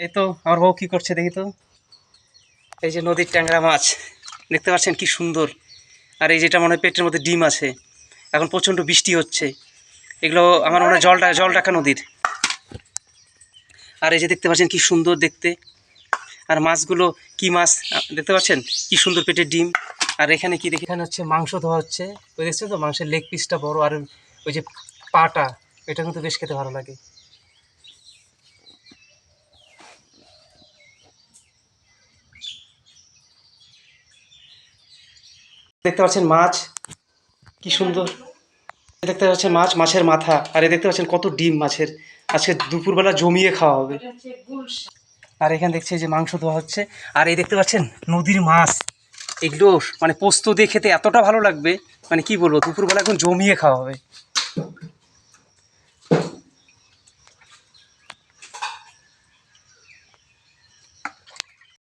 এই তো আমার বউ কি করছে দেখি তো। এই যে নদীর ট্যাংরা মাছ দেখতে পাচ্ছেন কি সুন্দর। আর এই যেটা মনে হয় পেটের মধ্যে ডিম আছে। এখন প্রচণ্ড বৃষ্টি হচ্ছে, এগুলো আমার মনে হয় জলঢাকা নদীর। আর এই যে দেখতে পাচ্ছেন কি সুন্দর দেখতে। আর মাছগুলো কি মাছ দেখতে পাচ্ছেন, কি সুন্দর পেটের ডিম। আর এখানে কি দেখি, এখানে হচ্ছে মাংস ধোয়া হচ্ছে। ওই দেখছেন তো মাংসের লেগ পিসটা বড়, আর ওই যে পাটা, এটা কিন্তু বেশ খেতে ভালো লাগে। দেখতে পাচ্ছেন মাছ কি সুন্দর। দেখতে পাচ্ছেন মাছ, মাছের মাথা। আর এই দেখতে পাচ্ছেন কত ডিম মাছের। আজকে দুপুরবেলা জমিয়ে খাওয়া হবে। আর এখানে দেখছি যে মাংস ধোয়া হচ্ছে। আর এই দেখতে পাচ্ছেন নদীর মাছ, এগুলো মানে পোস্ত দিয়ে খেতে এতটা ভালো লাগবে, মানে কি বলবো, দুপুরবেলা এখন জমিয়ে খাওয়া হবে।